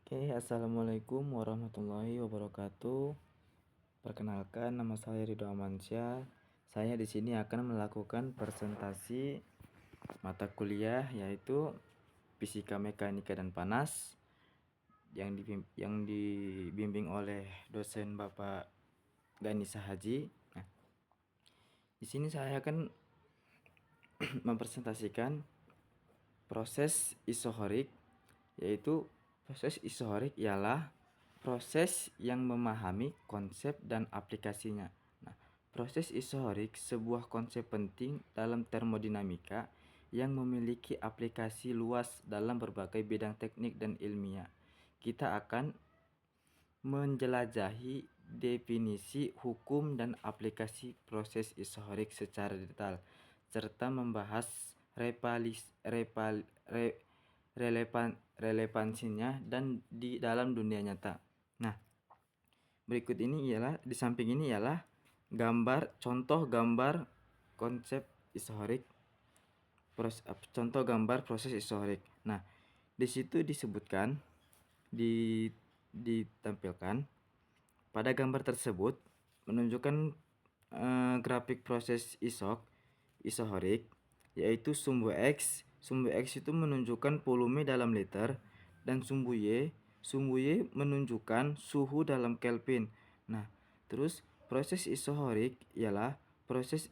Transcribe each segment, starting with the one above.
Oke, assalamualaikum warahmatullahi wabarakatuh. Perkenalkan, nama saya Ridho Amansyah. Saya di sini akan melakukan presentasi mata kuliah yaitu Fisika Mekanika dan Panas yang dibimbing oleh dosen Bapak Ganisa Haji. Nah, di sini saya akan mempresentasikan proses isohorik, yaitu proses isohorik ialah proses yang memahami konsep dan aplikasinya. Nah, proses isohorik sebuah konsep penting dalam termodinamika yang memiliki aplikasi luas dalam berbagai bidang teknik dan ilmiah. Kita akan menjelajahi definisi, hukum, dan aplikasi proses isohorik secara detail, serta membahas relevansinya dan di dalam dunia nyata. Nah, berikut ini ialah di samping ini ialah contoh gambar konsep isohorik, contoh gambar proses isohorik. Nah, di situ disebutkan ditampilkan pada gambar tersebut menunjukkan grafik proses isohorik, yaitu sumbu X. Sumbu X itu menunjukkan volume dalam liter, dan sumbu Y menunjukkan suhu dalam Kelvin. Nah, terus proses isohorik ialah proses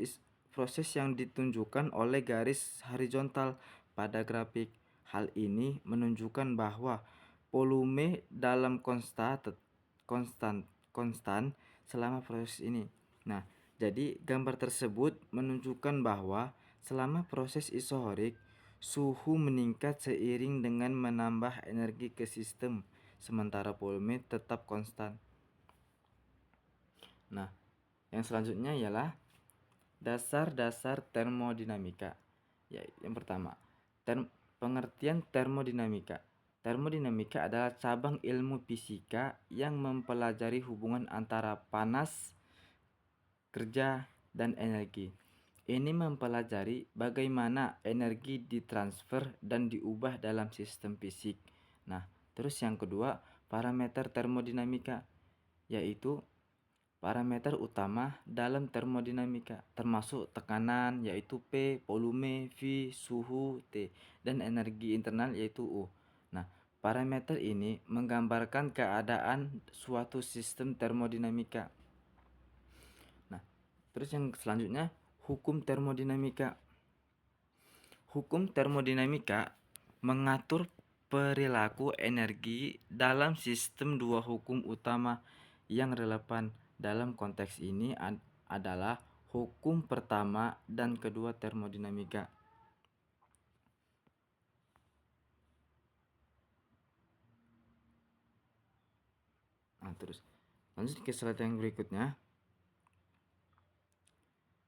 yang ditunjukkan oleh garis horizontal pada grafik. Hal ini menunjukkan bahwa volume dalam konstan selama proses ini. Nah, jadi gambar tersebut menunjukkan bahwa selama proses isohorik, suhu meningkat seiring dengan menambah energi ke sistem, sementara volume tetap konstan. Nah, yang selanjutnya ialah dasar-dasar termodinamika. Ya, yang pertama, pengertian termodinamika. Termodinamika adalah cabang ilmu fisika yang mempelajari hubungan antara panas, kerja, dan energi. Ini mempelajari bagaimana energi ditransfer dan diubah dalam sistem fisik. Nah, terus yang kedua, parameter termodinamika, yaitu parameter utama dalam termodinamika, termasuk tekanan yaitu P, volume V, suhu T, dan energi internal yaitu U. Nah, parameter ini menggambarkan keadaan suatu sistem termodinamika. Nah, terus yang selanjutnya, hukum termodinamika. Hukum termodinamika mengatur perilaku energi dalam sistem. Dua hukum utama yang relevan dalam konteks ini adalah hukum pertama dan kedua termodinamika. Nah, terus lanjut ke slide yang berikutnya,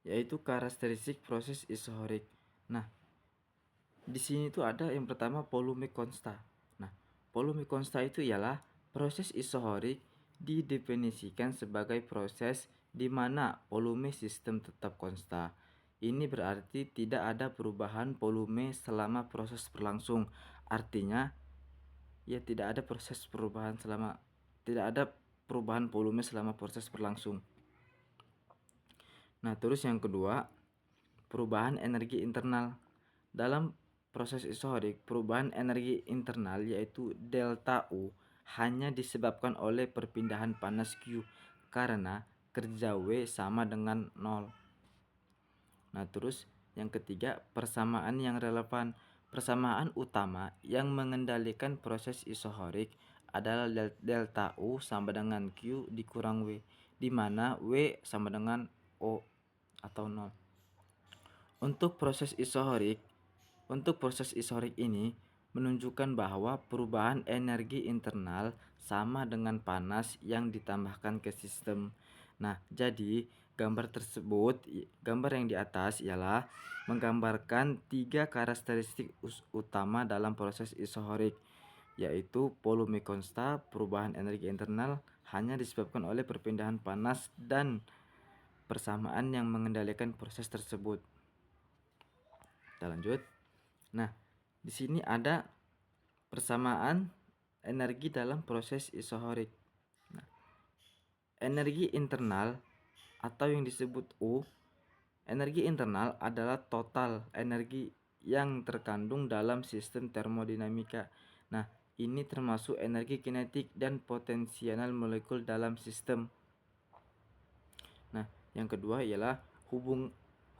yaitu karakteristik proses isohorik. Nah, di sini tuh ada yang pertama volume konsta. Nah, volume konsta itu ialah proses isohorik didefinisikan sebagai proses di mana volume sistem tetap konsta. Ini berarti tidak ada perubahan volume selama proses berlangsung. Artinya, ya tidak ada perubahan volume selama proses berlangsung. Nah, terus yang kedua, perubahan energi internal. Dalam proses isohorik, perubahan energi internal yaitu delta U hanya disebabkan oleh perpindahan panas Q karena kerja W sama dengan 0. Nah, terus yang ketiga, persamaan yang relevan. Persamaan utama yang mengendalikan proses isohorik adalah delta U sama dengan Q dikurang W, di mana W sama dengan O atau 0. Untuk proses isohorik ini menunjukkan bahwa perubahan energi internal sama dengan panas yang ditambahkan ke sistem. Nah, jadi gambar yang di atas ialah menggambarkan tiga karakteristik utama dalam proses isohorik, yaitu volume konsta, perubahan energi internal hanya disebabkan oleh perpindahan panas, dan persamaan yang mengendalikan proses tersebut. Kita lanjut. Nah, di sini ada persamaan energi dalam proses isohorik. Nah, energi internal atau yang disebut U, energi internal adalah total energi yang terkandung dalam sistem termodinamika. Nah, ini termasuk energi kinetik dan potensial molekul dalam sistem. Nah, yang kedua ialah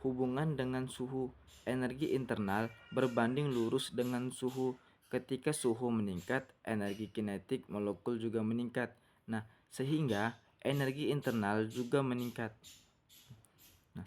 hubungan dengan suhu. Energi internal berbanding lurus dengan suhu. Ketika suhu meningkat, energi kinetik molekul juga meningkat. Nah, sehingga energi internal juga meningkat. Nah,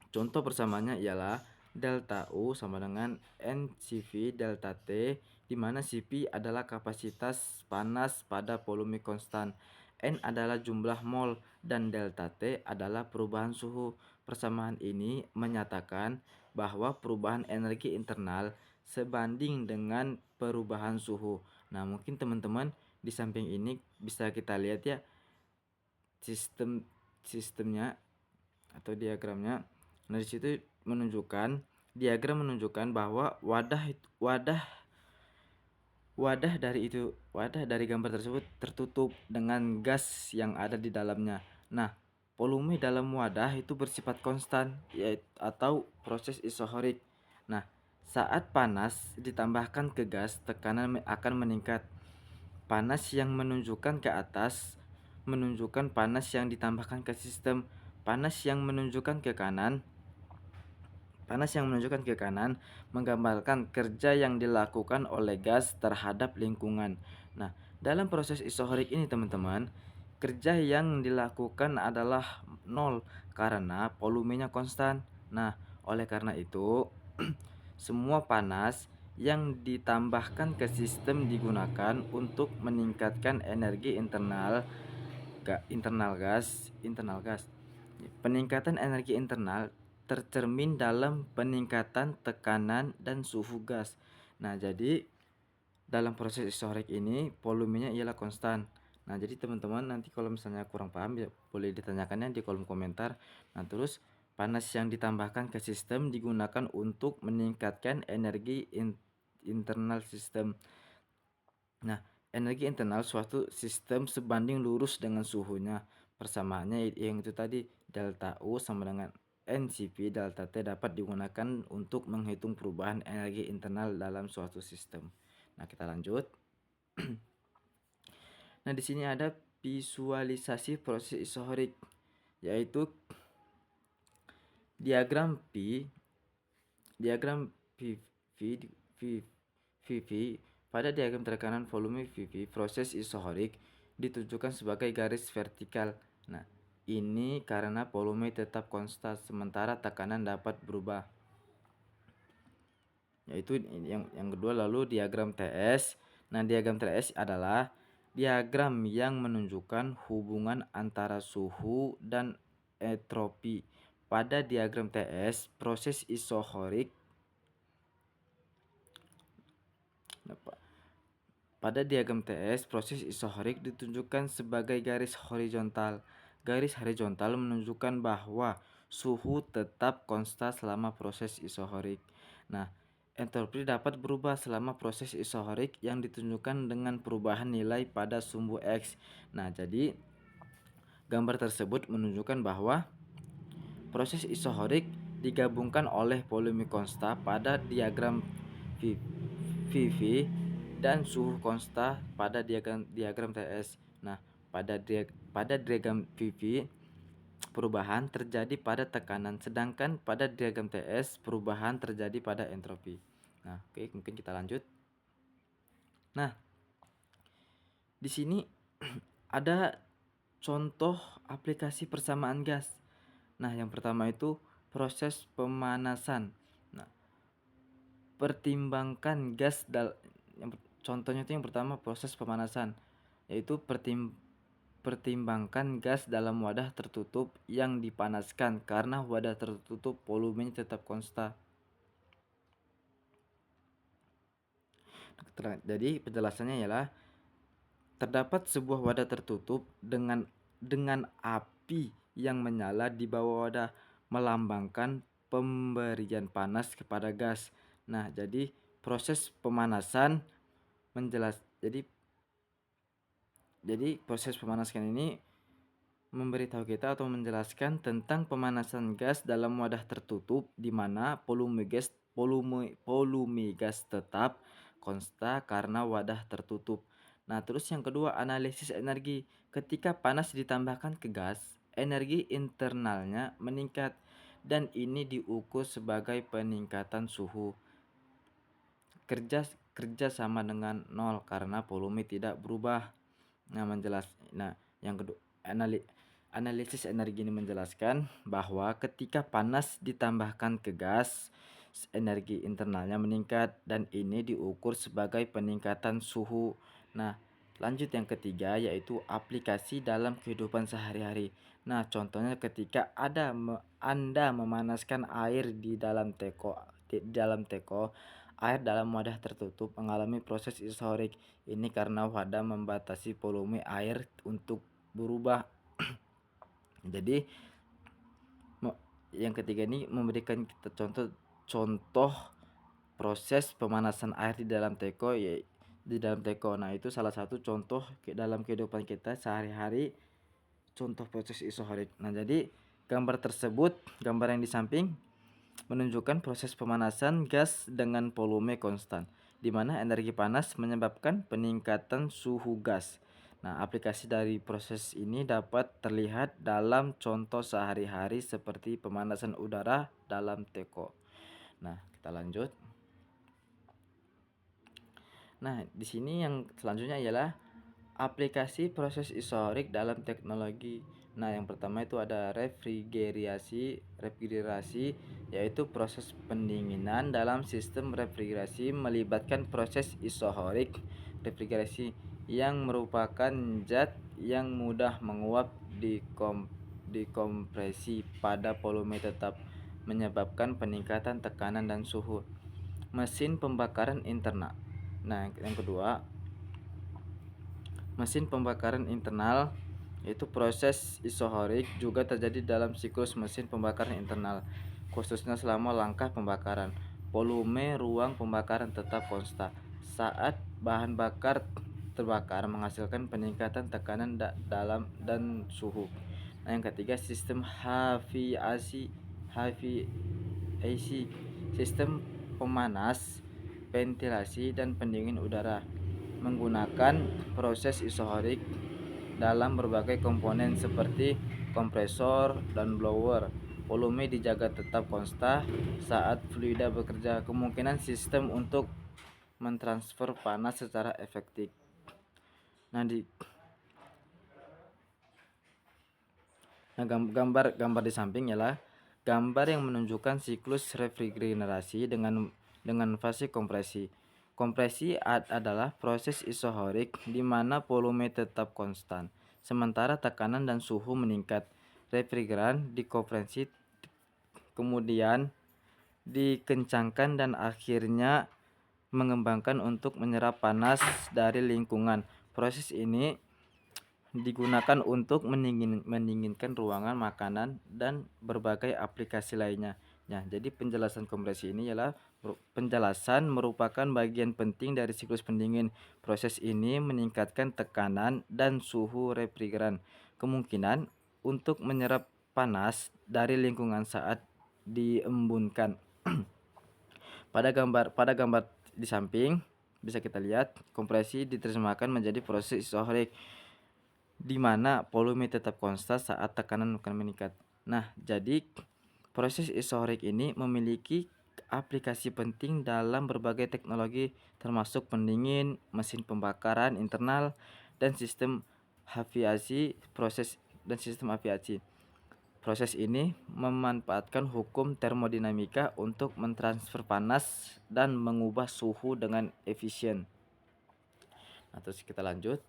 contoh persamaannya ialah delta U sama dengan NCV delta T, di mana Cp adalah kapasitas panas pada volume konstan, N adalah jumlah mol, dan delta T adalah perubahan suhu. Persamaan ini menyatakan bahwa perubahan energi internal sebanding dengan perubahan suhu. Nah, mungkin teman-teman di samping ini bisa kita lihat ya sistemnya atau diagramnya. Nah, di situ diagram menunjukkan bahwa wadah dari gambar tersebut tertutup dengan gas yang ada di dalamnya. Nah, volume dalam wadah itu bersifat konstan, yaitu atau proses isohorik. Nah, saat panas ditambahkan ke gas, tekanan akan meningkat. Panas yang menunjukkan ke atas menunjukkan panas yang ditambahkan ke sistem. Panas yang menunjukkan ke kanan menggambarkan kerja yang dilakukan oleh gas terhadap lingkungan. Nah, dalam proses isohorik ini teman-teman, kerja yang dilakukan adalah nol karena volumenya konstan. Nah, oleh karena itu semua panas yang ditambahkan ke sistem digunakan untuk meningkatkan energi internal gas. Peningkatan energi internal tercermin dalam peningkatan tekanan dan suhu gas. Nah, jadi dalam proses isohorik ini volumenya ialah konstan. Nah, jadi teman-teman nanti kalau misalnya kurang paham ya boleh ditanyakannya di kolom komentar. Nah, terus panas yang ditambahkan ke sistem digunakan untuk meningkatkan energi internal sistem. Nah, energi internal suatu sistem sebanding lurus dengan suhunya. Persamaannya yang itu tadi, delta U sama dengan NCP delta T dapat digunakan untuk menghitung perubahan energi internal dalam suatu sistem. Nah, kita lanjut. Nah, di sini ada visualisasi proses isohorik, yaitu diagram VV. Pada diagram tekanan volume VV, proses isohorik ditunjukkan sebagai garis vertikal. Nah, ini karena volume tetap konstan sementara tekanan dapat berubah. Yaitu yang kedua, lalu diagram TS. Nah, diagram TS adalah diagram yang menunjukkan hubungan antara suhu dan entropi. Pada diagram TS, proses isohorik ditunjukkan sebagai garis horizontal. Garis horizontal menunjukkan bahwa suhu tetap konstan selama proses isohorik. Nah, entropi dapat berubah selama proses isohorik yang ditunjukkan dengan perubahan nilai pada sumbu X. Nah, jadi gambar tersebut menunjukkan bahwa proses isohorik digabungkan oleh volume konstan pada diagram VV dan suhu konstan pada diagram TS. Nah, pada diagram VV perubahan terjadi pada tekanan, sedangkan pada diagram TS perubahan terjadi pada entropi. Nah, oke, mungkin kita lanjut. Nah, di sini ada contoh aplikasi persamaan gas. Nah, yang pertama itu proses pemanasan. Nah, pertimbangkan gas contohnya itu yang pertama proses pemanasan, yaitu pertimbangkan gas dalam wadah tertutup yang dipanaskan karena wadah tertutup volumenya tetap konstan. Jadi penjelasannya ialah terdapat sebuah wadah tertutup dengan api yang menyala di bawah wadah melambangkan pemberian panas kepada gas. Nah, jadi proses pemanasan Jadi proses pemanasan ini memberitahu kita atau menjelaskan tentang pemanasan gas dalam wadah tertutup di mana volume gas tetap konsta karena wadah tertutup. Nah, terus yang kedua, analisis energi. Ketika panas ditambahkan ke gas, energi internalnya meningkat dan ini diukur sebagai peningkatan suhu. Kerja sama dengan nol karena volume tidak berubah. Yang kedua, analisis energi ini menjelaskan bahwa ketika panas ditambahkan ke gas, energi internalnya meningkat dan ini diukur sebagai peningkatan suhu. Nah, lanjut yang ketiga yaitu aplikasi dalam kehidupan sehari-hari. Nah, contohnya ketika Anda memanaskan air di dalam teko, air dalam wadah tertutup mengalami proses isotorik. Ini karena wadah membatasi volume air untuk berubah. Jadi yang ketiga ini memberikan kita contoh proses pemanasan air di dalam teko Nah, itu salah satu contoh dalam kehidupan kita sehari-hari, contoh proses isotorik. Nah, jadi gambar yang di samping menunjukkan proses pemanasan gas dengan volume konstan, di mana energi panas menyebabkan peningkatan suhu gas. Nah, aplikasi dari proses ini dapat terlihat dalam contoh sehari-hari seperti pemanasan udara dalam teko. Nah, kita lanjut. Nah, di sini yang selanjutnya ialah aplikasi proses isotorik dalam teknologi. Nah, yang pertama itu ada refrigerasi, yaitu proses pendinginan dalam sistem refrigerasi melibatkan proses isotorik refrigerasi yang merupakan zat yang mudah menguap dikompresi pada volume tetap, menyebabkan peningkatan tekanan dan suhu. Mesin pembakaran internal. Nah, yang kedua, mesin pembakaran internal yaitu proses isotorik juga terjadi dalam siklus mesin pembakaran internal, khususnya selama langkah pembakaran. Volume ruang pembakaran tetap konstan saat bahan bakar terbakar, menghasilkan peningkatan tekanan dalam dan suhu. Nah, yang ketiga, sistem HVAC, sistem pemanas, ventilasi dan pendingin udara, menggunakan proses isotorik dalam berbagai komponen seperti kompresor dan blower. Volume dijaga tetap konstan saat fluida bekerja. Kemungkinan sistem untuk mentransfer panas secara efektif. Nah, gambar di samping ialah gambar yang menunjukkan siklus refrigerasi dengan fase kompresi. Kompresi adalah proses isotorik di mana volume tetap konstan, sementara tekanan dan suhu meningkat. Refrigeran dikompresi, kemudian dikencangkan dan akhirnya mengembangkan untuk menyerap panas dari lingkungan. Proses ini digunakan untuk mendinginkan ruangan, makanan, dan berbagai aplikasi lainnya. Nah, jadi penjelasan kompresi ini ialah penjelasan merupakan bagian penting dari siklus pendingin. Proses ini meningkatkan tekanan dan suhu refrigeran, kemungkinan untuk menyerap panas dari lingkungan saat diembunkan. Pada gambar di samping bisa kita lihat kompresi diterjemahkan menjadi proses isotorik di mana volume tetap konstan saat tekanan akan meningkat. Nah, jadi proses isotorik ini memiliki aplikasi penting dalam berbagai teknologi termasuk pendingin, mesin pembakaran internal, dan sistem aviasi. Proses ini memanfaatkan hukum termodinamika untuk mentransfer panas dan mengubah suhu dengan efisien. Nah, terus kita lanjut.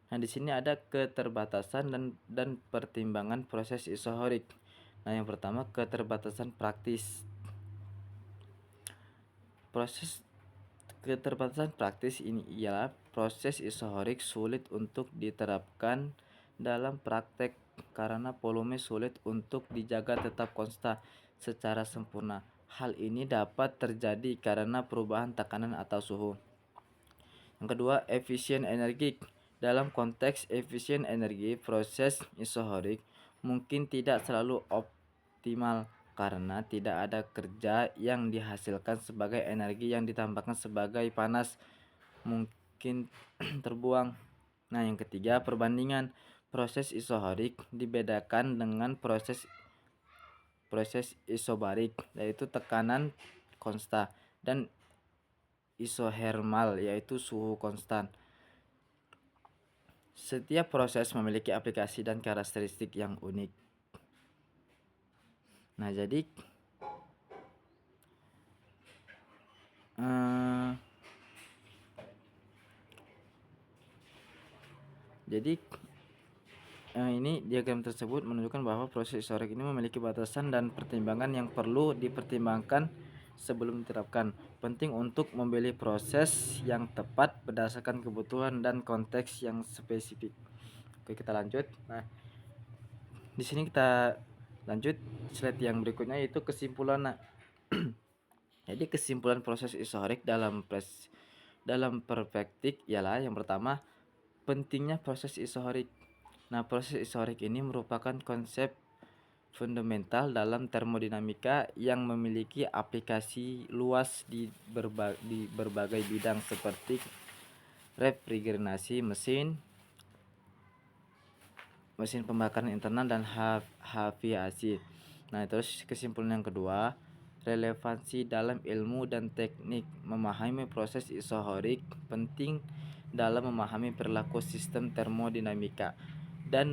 Nah, di sini ada keterbatasan dan pertimbangan proses isotorik. Nah, yang pertama, keterbatasan praktis. Keterbatasan praktis ini ialah proses isotorik sulit untuk diterapkan dalam praktek karena volume sulit untuk dijaga tetap konstan secara sempurna. Hal ini dapat terjadi karena perubahan tekanan atau suhu. Yang kedua, efisien energi. Dalam konteks efisien energi, proses isohorik mungkin tidak selalu optimal karena tidak ada kerja yang dihasilkan sebagai energi yang ditambahkan sebagai panas mungkin terbuang. Nah, yang ketiga, perbandingan. Proses isohorik dibedakan dengan proses isobarik, yaitu tekanan konstan, dan isohermal, yaitu suhu konstan. Setiap proses memiliki aplikasi dan karakteristik yang unik. Nah, jadi eh, ini diagram tersebut menunjukkan bahwa proses isohorik ini memiliki batasan dan pertimbangan yang perlu dipertimbangkan sebelum diterapkan. Penting untuk memilih proses yang tepat berdasarkan kebutuhan dan konteks yang spesifik. Oke, kita lanjut. Nah, di sini kita lanjut slide yang berikutnya, yaitu kesimpulan. Nah, jadi kesimpulan proses isohorik dalam perspektif ialah yang pertama, pentingnya proses isohorik. Nah, proses isohorik ini merupakan konsep fundamental dalam termodinamika yang memiliki aplikasi luas di berbagai bidang seperti refrigerasi mesin pembakaran internal dan aviasi. Nah, terus kesimpulan yang kedua, relevansi dalam ilmu dan teknik. Memahami proses isohorik penting dalam memahami perilaku sistem termodinamika dan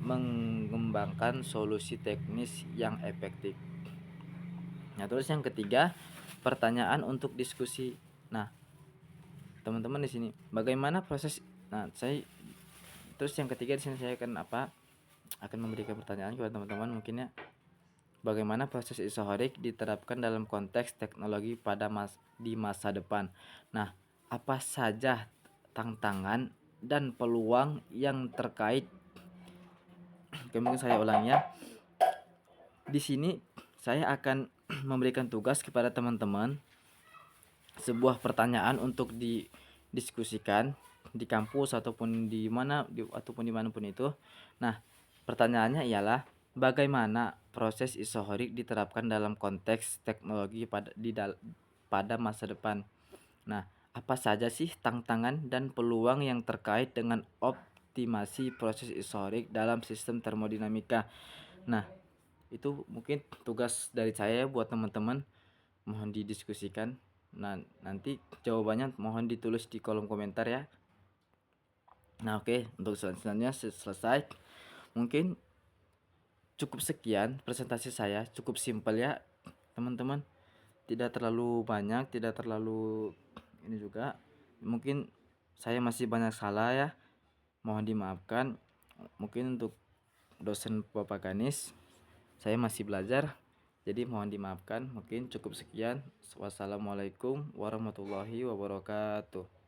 mengembangkan solusi teknis yang efektif. Nah, terus yang ketiga, pertanyaan untuk diskusi. Nah, teman-teman di sini, bagaimana proses? Nah, terus yang ketiga di sini saya akan memberikan pertanyaan kepada teman-teman mungkin ya. Bagaimana proses isohorik diterapkan dalam konteks teknologi di masa depan? Nah, apa saja tantangan dan peluang yang terkait? Mungkin saya ulangnya. Di sini saya akan memberikan tugas kepada teman-teman sebuah pertanyaan untuk didiskusikan di kampus ataupun dimanapun itu. Nah, pertanyaannya ialah bagaimana proses isohorik diterapkan dalam konteks teknologi pada masa depan. Nah, apa saja sih tantangan dan peluang yang terkait dengan optimasi proses isohorik dalam sistem termodinamika? Nah, itu mungkin tugas dari saya buat teman-teman, mohon didiskusikan. Nah, nanti jawabannya mohon ditulis di kolom komentar ya. Nah, oke, untuk selanjutnya selesai. Mungkin cukup sekian presentasi saya, cukup simpel ya teman-teman, tidak terlalu banyak, tidak terlalu ini juga. Mungkin saya masih banyak salah ya, mohon dimaafkan. Mungkin untuk dosen Bapak Ganis, saya masih belajar, jadi mohon dimaafkan. Mungkin cukup sekian. Wassalamualaikum warahmatullahi wabarakatuh.